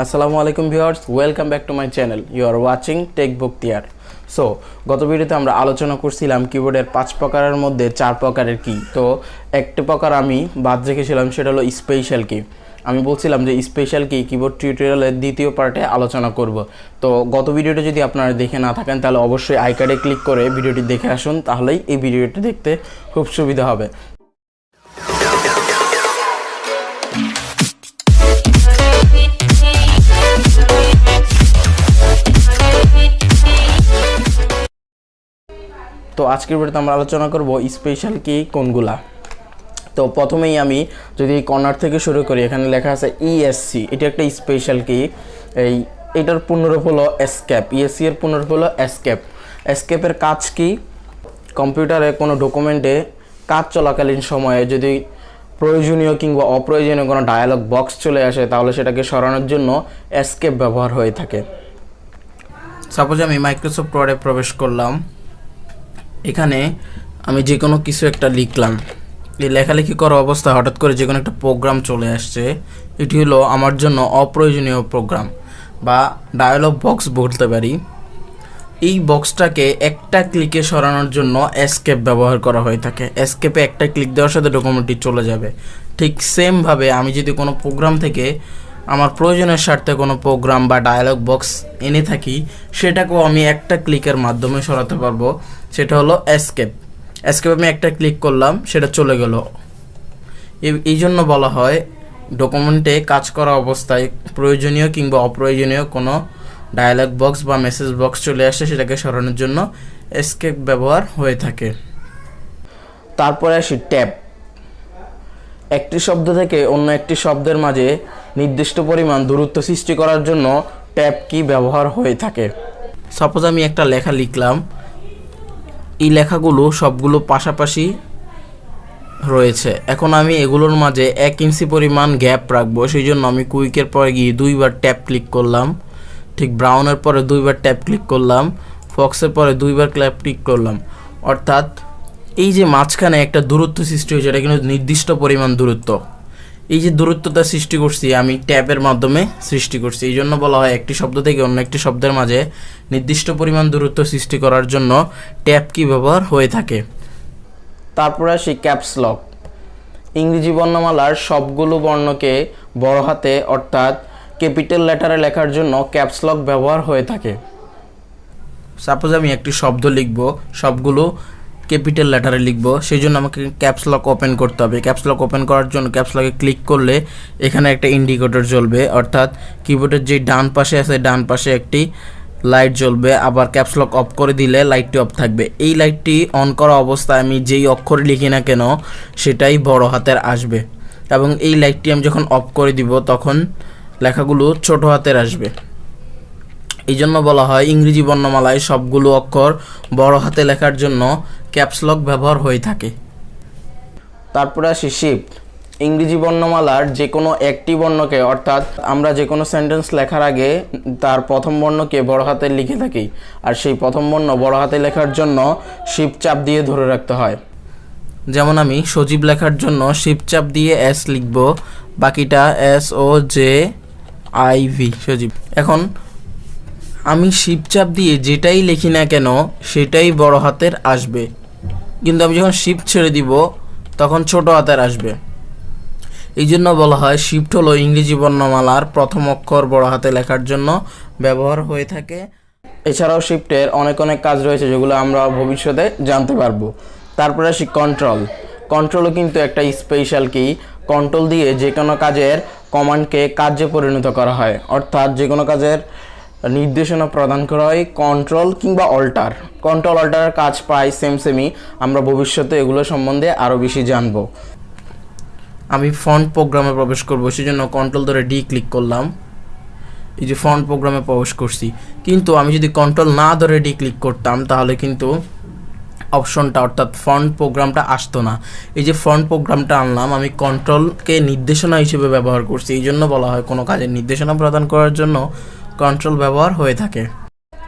আসসালামু আলাইকুম viewers, welcome back to my channel. You are watching tech Bakhtiyar. So গত ভিডিওতে আমরা আলোচনা করছিলাম কিবোর্ডের 5 প্রকারের মধ্যে 4 প্রকারের কি। তো একটা প্রকার আমি বাদ রেখেছিলাম, সেটা হলো স্পেশাল কি। আমি বলছিলাম যে স্পেশাল কি কিবোর্ড টিউটোরিয়ালের দ্বিতীয় পার্টে আলোচনা করব। তো গত ভিডিওটা যদি আপনারা দেখে না থাকেন তাহলে অবশ্যই আই কার্ডে ক্লিক করে ভিডিওটি দেখে আসুন, তাহলেই এই ভিডিওটি দেখতে খুব সুবিধা হবে। তো আজকের ভিডিওতে আমরা আলোচনা করব স্পেশাল কি কোনগুলা। তো প্রথমেই আমি যদি কর্নার থেকে শুরু করি, এখানে লেখা আছে ইএসসি। এটা একটা স্পেশাল কি। এটার পূর্ণরূপ হলো এসকেপ। ইএসসি এর পূর্ণরূপ হলো এসকেপ। এসকেপের কাজ কি? কম্পিউটারে কোনো ডকুমেন্টে কাজ চলাকালীন সময়ে যদি প্রয়োজনীয় কিংবা অপ্রয়োজনীয় কোনো ডায়ালগ বক্স চলে আসে, তাহলে সেটাকে সরানোর জন্য এসকেপ ব্যবহার হয়ে থাকে। সাপোজ আমি মাইক্রোসফট ওয়ার্ডে প্রবেশ করলাম, এখানে আমি যে কোনো কিছু একটা লিখলাম। এই লেখালেখি করা অবস্থা হঠাৎ করে যে কোনো একটা প্রোগ্রাম চলে আসছে, এটি হলো আমার জন্য অপ্রয়োজনীয় প্রোগ্রাম বা ডায়ালগ বক্স বলতে পারি। এই বক্সটাকে একটা ক্লিকে সরানোর জন্য এসকেপ ব্যবহার করা হয়ে থাকে। এসকেপে একটা ক্লিক দেওয়ার সাথে ডকুমেন্টটি চলে যাবে। ঠিক সেমভাবে আমি যদি কোনো প্রোগ্রাম থেকে আমার প্রয়োজনের স্বার্থে কোনো প্রোগ্রাম বা ডায়ালগ বক্স এনে থাকি, সেটাকেও আমি একটা ক্লিকের মাধ্যমে সরাতে পারবো। সেটা হলো এসকেপ। এসকেপ আমি একটা ক্লিক করলাম, সেটা চলে গেল। এই জন্য বলা হয় ডকুমেন্টে কাজ করা অবস্থায় প্রয়োজনীয় কিংবা অপ্রয়োজনীয় কোনো ডায়ালগ বক্স বা মেসেজ বক্স চলে আসে, সেটাকে সরানোর জন্য এসকেপ ব্যবহার হয়ে থাকে। তারপরে আসি ট্যাব। একটি শব্দ থেকে অন্য একটি শব্দের মাঝে নির্দিষ্ট পরিমাণ দূরত্ব সৃষ্টি করার জন্য ট্যাব কি ব্যবহার হয়ে থাকে। সাপোজ আমি একটা লেখা লিখলাম, এই লেখাগুলো সবগুলো পাশাপাশি রয়েছে। এখন আমি এগুলোর মাঝে 1 ইঞ্চি পরিমাণ গ্যাপ রাখবো। সেই জন্য আমি কুইকের পরে গিয়ে 2বার ট্যাব ক্লিক করলাম, ঠিক ব্রাউনের পরে 2বার ট্যাব ক্লিক করলাম, ফক্সের পরে 2বার ক্লিক করলাম। অর্থাৎ এই যে মাঝখানে একটা দূরত্ব সৃষ্টি হয়েছে, এটা কিন্তু নির্দিষ্ট পরিমাণ দূরত্ব। এই যে দূরত্বটা সৃষ্টি করছি আমি ট্যাবের মাধ্যমে সৃষ্টি করছি। এই জন্য বলা হয় একটি শব্দ থেকে অন্য একটি শব্দের মাঝে নির্দিষ্ট পরিমাণ দূরত্ব সৃষ্টি করার জন্য ট্যাব কি ব্যবহার হয়ে থাকে। তারপরে আসি ক্যাপস লক। ইংরেজি বর্ণমালার সবগুলো বর্ণকে বড় হাতে অর্থাৎ ক্যাপিটাল লেটারে লেখার জন্য ক্যাপস লক ব্যবহার হয়ে থাকে। সাপোজ আমি একটি শব্দ লিখব, সবগুলো ক্যাপিটাল লেটারে লিখব, সেই জন্য আমাকে ক্যাপস লক ওপেন করতে হবে। ক্যাপস লক ওপেন করার জন্য ক্যাপস লকে ক্লিক করলে এখানে একটা ইন্ডিকেটর জ্বলবে, অর্থাৎ কিবোর্ডের যে ডান পাশে আছে ডান পাশে একটি লাইট জ্বলবে। আবার ক্যাপস লক অফ করে দিলে লাইটটি অফ থাকবে। এই লাইটটি অন করা অবস্থায় আমি যেই অক্ষর লিখি না কেন সেটাই বড় হাতের আসবে, এবং এই লাইটটি আমি যখন অফ করে দিব তখন লেখাগুলো ছোট হাতের আসবে। এই জন্য বলা হয় ইংরেজি বর্ণমালায় সবগুলো অক্ষর বড় হাতে লেখার জন্য ক্যাপস লক ব্যবহার হয়ে থাকে। তারপরে আসি শিফট। ইংরেজি বর্ণমালার যে কোনো একটি বর্ণকে, অর্থাৎ আমরা যে কোনো সেন্টেন্স লেখার আগে তার প্রথম বর্ণকে বড় হাতে লিখে থাকি, আর সেই প্রথম বর্ণ বড় হাতে লেখার জন্য শিফট চাপ দিয়ে ধরে রাখতে হয়। যেমন আমি সজীব লেখার জন্য শিফট চাপ দিয়ে এস লিখব, বাকিটা SOJIB সজীব। এখন আমি শিফট চাপ দিয়ে যেটাই লিখি না কেন সেটাই বড় হাতের আসবে, কিন্তু আমি যখন শিফট ছেড়ে দিব তখন ছোট হাতের আসবে। এই জন্য বলা হয় শিফট হলো ইংরেজি বর্ণমালার প্রথম অক্ষর বড় হাতে লেখার জন্য ব্যবহার হয়ে থাকে। এছাড়াও শিফটের অনেক কাজ রয়েছে যেগুলো আমরা ভবিষ্যতে জানতে পারবো। তারপরে আসি কন্ট্রোল। কন্ট্রোলও কিন্তু একটা স্পেশাল কি। কন্ট্রোল দিয়ে যে কোনো কাজের কমান্ডকে কার্যে পরিণত করা হয়, অর্থাৎ যে কোনো কাজের নির্দেশনা প্রদান করা হয় কন্ট্রোল কিংবা অল্টার। কন্ট্রোল অল্টারের কাজ প্রায় সেমই। আমরা ভবিষ্যতে এগুলো সম্বন্ধে আরও বেশি জানব। আমি ফন্ট প্রোগ্রামে প্রবেশ করব, সেই জন্য কন্ট্রোল ধরে ডি ক্লিক করলাম। এই যে ফন্ট প্রোগ্রামে প্রবেশ করছি, কিন্তু আমি যদি কন্ট্রোল না ধরে ডি ক্লিক করতাম তাহলে কিন্তু অপশনটা অর্থাৎ ফন্ট প্রোগ্রামটা আসতো না। এই যে ফন্ট প্রোগ্রামটা আনলাম, আমি কন্ট্রোলকে নির্দেশনা হিসেবে ব্যবহার করছি। এই জন্য বলা হয় কোনো কাজের নির্দেশনা প্রদান করার জন্য কন্ট্রোল ব্যবহার হয়ে থাকে।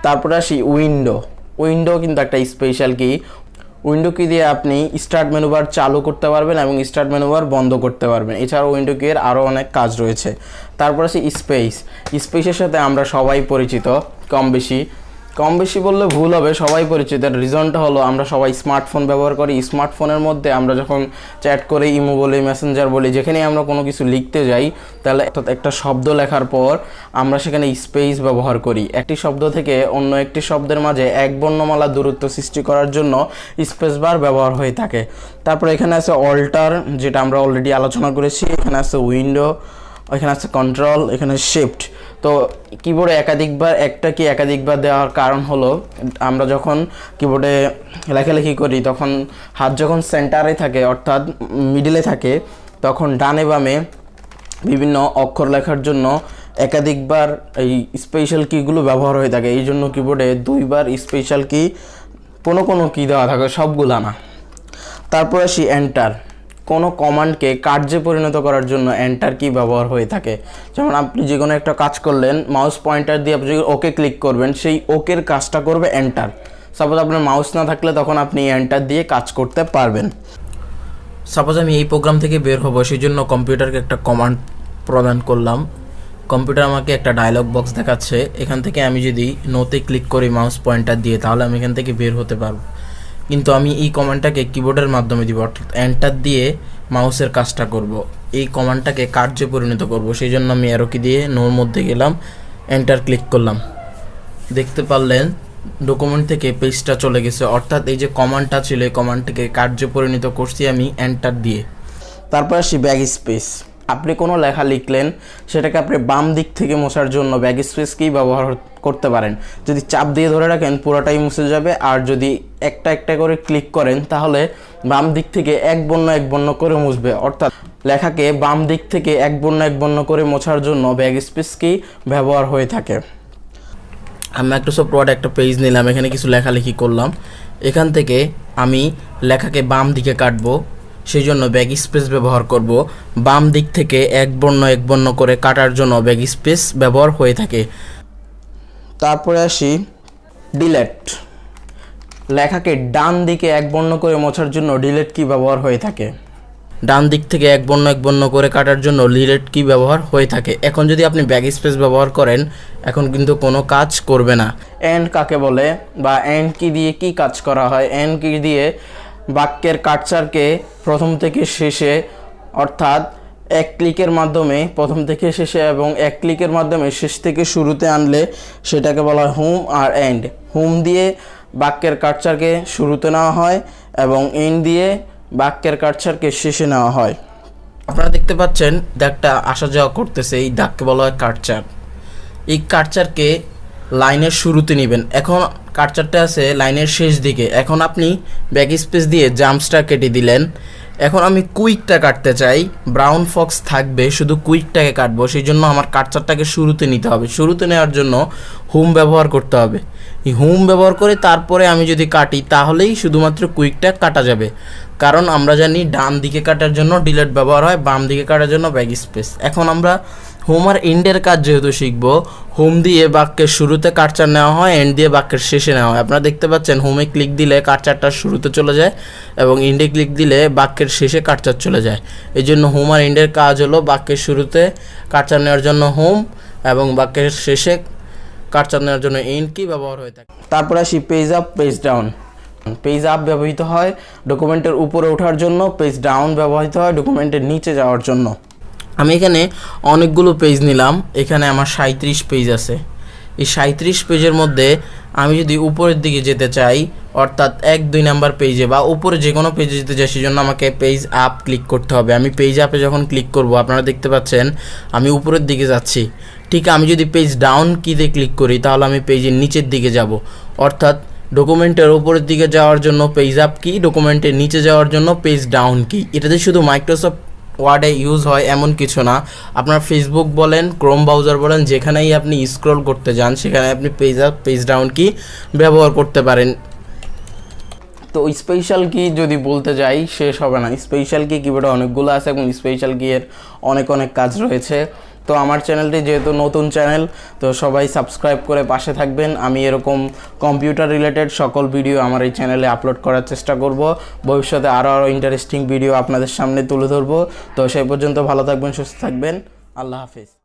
তারপরে আসি উইন্ডো। উইন্ডো কিন্তু একটা স্পেশাল কি। উইন্ডো কি দিয়ে আপনি স্টার্ট মেনু বার চালু করতে পারবেন এবং স্টার্ট মেনু বার বন্ধ করতে পারবেন। এছাড়াও উইন্ডো কি এর আরও অনেক কাজ রয়েছে। তারপর আছে স্পেসের সাথে আমরা সবাই পরিচিত, কম বেশি বললে ভুল হবে, সবাই পরিচিত। রিজনটা হলো আমরা সবাই স্মার্টফোন ব্যবহার করি। স্মার্টফোনের মধ্যে আমরা যখন চ্যাট করি, ইমো বলি, মেসেঞ্জার বলি, যেখানে আমরা কোনো কিছু লিখতে যাই, তাহলে একটা শব্দ লেখার পর আমরা সেখানে স্পেস ব্যবহার করি। একটি শব্দ থেকে অন্য একটি শব্দের মাঝে এক বর্ণমালা দূরত্ব সৃষ্টি করার জন্য স্পেস বার ব্যবহার হয়ে থাকে। তারপর এখানে আছে অল্টার, যেটা আমরা অলরেডি আলোচনা করেছি। এখানে আছে উইন্ডো, এখানে আছে কন্ট্রোল, এখানে শিফট। তো কিবোর্ডে একাধিকবার দেওয়ার কারণ হলো আমরা যখন কিবোর্ডে লেখালেখি করি তখন হাত যখন সেন্টারে থাকে অর্থাৎ মিডলে থাকে, তখন ডানে বামে বিভিন্ন অক্ষর লেখার জন্য একাধিকবার এই স্পেশাল কিগুলো ব্যবহার হয়ে থাকে। এই জন্য কিবোর্ডে 2বার স্পেশাল কি কোনো কি দেওয়া থাকে, সবগুলা না। তারপর আসি এন্টার। কোনো কমান্ডকে কার্যে পরিণত করার জন্য এন্টার কি ব্যবহার হয়ে থাকে। যেমন আপনি যে কোনো একটা কাজ করলেন, মাউস পয়েন্টার দিয়ে আপনি ওকে ক্লিক করবেন, সেই ওকের কাজটা করবে এন্টার। সাপোজ আপনার মাউস না থাকলে তখন আপনি এন্টার দিয়ে কাজ করতে পারবেন। সাপোজ আমি এই প্রোগ্রাম থেকে বের হব, সেই জন্য কম্পিউটারকে একটা কমান্ড প্রদান করলাম। কম্পিউটার আমাকে একটা ডায়লগ বক্স দেখাচ্ছে। এখান থেকে আমি যদি নোতে ক্লিক করি মাউস পয়েন্টার দিয়ে, তাহলে আমি এখান থেকে বের হতে পারবো। কিন্তু আমি এই কমান্ডটাকে কিবোর্ডের মাধ্যমে দিব, অর্থাৎ এন্টার দিয়ে মাউসের কাজটা করব, এই কমান্ডটাকে কার্যে পরিণত করব। সেই জন্য আমি অ্যারো কি দিয়ে নোর মধ্যে গেলাম, এন্টার ক্লিক করলাম। দেখতে পারলেন ডকুমেন্ট থেকে পেজটা চলে গেছে, অর্থাৎ এই যে কমান্ডটা ছিল এই কমান্ডটাকে কার্যে পরিণত করছি আমি এন্টার দিয়ে। তারপর আসি ব্যাক স্পেস। আপনি কোনো লেখা লিখলেন, সেটাকে আপনি বাম দিক থেকে মোছার জন্য ব্যাক স্পেস কি ব্যবহার করতে পারেন। যদি চাপ দিয়ে ধরে রাখেন পুরোটাই মুছে যাবে, আর যদি একটা করে ক্লিক করেন তাহলে বাম দিক থেকে এক বর্ণ করে মুছবে। অর্থাৎ লেখাকে বাম দিক থেকে এক বর্ণ করে মোছার জন্য ব্যাক স্পেস কি ব্যবহার হয়ে থাকে। আমি মাইক্রোসফট ওয়ার্ড একটা পেজ নিলাম, এখানে কিছু লেখালেখি করলাম। এখান থেকে আমি লেখাকে বাম দিকে কাটবো, সেই জন্য ব্যাক স্পেস ব্যবহার করব। বাম দিক থেকে এক বর্ণ করে কাটার জন্য ব্যাক স্পেস ব্যবহার হয়ে থাকে। তারপরে আসি ডিলেট। লেখাকে ডান দিকে এক বর্ণ করে মোছার জন্য ডিলেট কি ব্যবহার হয়ে থাকে। ডান দিক থেকে এক বর্ণ করে কাটার জন্য ডিলেট কি ব্যবহার হয়ে থাকে। এখন যদি আপনি ব্যাক স্পেস ব্যবহার করেন, এখন কিন্তু কোনো কাজ করবে না। এন্ড কাকে বলে বা এন্ড কি দিয়ে কি কাজ করা হয়। এন্ড কি দিয়ে বাক্যের কার্সারকে প্রথম থেকে শেষে, অর্থাৎ এক ক্লিকের মাধ্যমে প্রথম থেকে শেষে এবং এক ক্লিকের মাধ্যমে শেষ থেকে শুরুতে আনলে সেটাকে বলা হয় হোম আর এন্ড। হোম দিয়ে বাক্যের কার্সারকে শুরুতে নেওয়া হয় এবং এন্ড দিয়ে বাক্যের কার্সারকে শেষে নেওয়া হয়। আপনারা দেখতে পাচ্ছেন দাগটা আসা যাওয়া করতেছে, এই দাগকে বলা হয় কার্সার। এই কার্সারকে লাইনের শুরুতে নেবেন। এখন কার্সারটা আছে লাইনের শেষ দিকে। এখন আপনি ব্যাক স্পেস দিয়ে জাম্পসটা কেটে দিলেন। এখন আমি কুইকটা কাটতে চাই, ব্রাউন ফক্স থাকবে, শুধু কুইকটাকে কাটবো। সেই জন্য আমার কার্সারটাকে শুরুতে নিতে হবে। শুরুতে নেওয়ার জন্য হোম ব্যবহার করতে হবে। এই হোম ব্যবহার করে তারপরে আমি যদি কাটি তাহলেই শুধুমাত্র কুইকটা কাটা যাবে। কারণ আমরা জানি ডান দিকে কাটার জন্য ডিলেট ব্যবহার হয়, বাম দিকে কাটার জন্য ব্যাক স্পেস। এখন আমরা হোম আর এন্ডের কাজ যেহেতু শিখব, হোম দিয়ে বাক্যের শুরুতে কার্সার নেওয়া হয়, এন্ড দিয়ে বাক্যের শেষে নেওয়া হয়। আপনারা দেখতে পাচ্ছেন হোমে ক্লিক দিলে কার্সারটা শুরুতে চলে যায় এবং এন্ডে ক্লিক দিলে বাক্যের শেষে কার্সার চলে যায়। এই জন্য হোম আর এন্ডের কাজ হলো বাক্যের শুরুতে কার্সার নেওয়ার জন্য হোম এবং বাক্যের শেষে কার্সার নেওয়ার জন্য এন্ড কি ব্যবহার হয়ে থাকে। তারপর আসি page up, page down. Page up ব্যবহৃত হয় ডকুমেন্টের উপরে ওঠার জন্য, পেজ ডাউন ব্যবহৃত হয় ডকুমেন্টের নিচে যাওয়ার জন্য। আমি এখানে অনেকগুলো পেজ নিলাম, এখানে আমার 37 পেজ আছে। এই 37 পেজের মধ্যে আমি যদি উপরের দিকে যেতে চাই, অর্থাৎ 1-2 নাম্বার পেজে বা উপরে যে কোনো পেজে যেতে চাই, সেই জন্য আমাকে পেজ আপ ক্লিক করতে হবে। আমি পেজ আপে যখন ক্লিক করব, আপনারা দেখতে পাচ্ছেন আমি উপরের দিকে যাচ্ছি। ঠিক আমি যদি পেজ ডাউন কিতে ক্লিক করি তাহলে আমি পেজের নিচের দিকে যাব। অর্থাৎ ডকুমেন্টের উপরের দিকে যাওয়ার জন্য পেজ আপ কি, ডকুমেন্টের নিচে যাওয়ার জন্য পেজ ডাউন কি। এটাতে শুধু মাইক্রোসফট ওয়ার্ডে ইউজ হয় এমন কিছু না, আপনার ফেসবুক বলেন, ক্রোম ব্রাউজার বলেন, যেখানেই আপনি স্ক্রল করতে যান সেখানে আপনি পেজ আপ, পেজ ডাউন কি ব্যবহার করতে পারেন। তো স্পেশাল কি যদি বলতে যাই শেষ হবে না। স্পেশাল কি কিবোর্ডে অনেকগুলো আছে এবং স্পেশাল কি এর অনেক কাজ রয়েছে। তো আমার চ্যানেলটি যেহেতু নতুন চ্যানেল, তো সবাই সাবস্ক্রাইব করে পাশে থাকবেন। আমি এরকম কম্পিউটার রিলেটেড সকল ভিডিও আমার এই চ্যানেলে আপলোড করার চেষ্টা করব। ভবিষ্যতে আরও ইন্টারেস্টিং ভিডিও আপনাদের সামনে তুলে ধরবো। তো সেই পর্যন্ত ভালো থাকবেন, সুস্থ থাকবেন। আল্লাহ হাফিজ।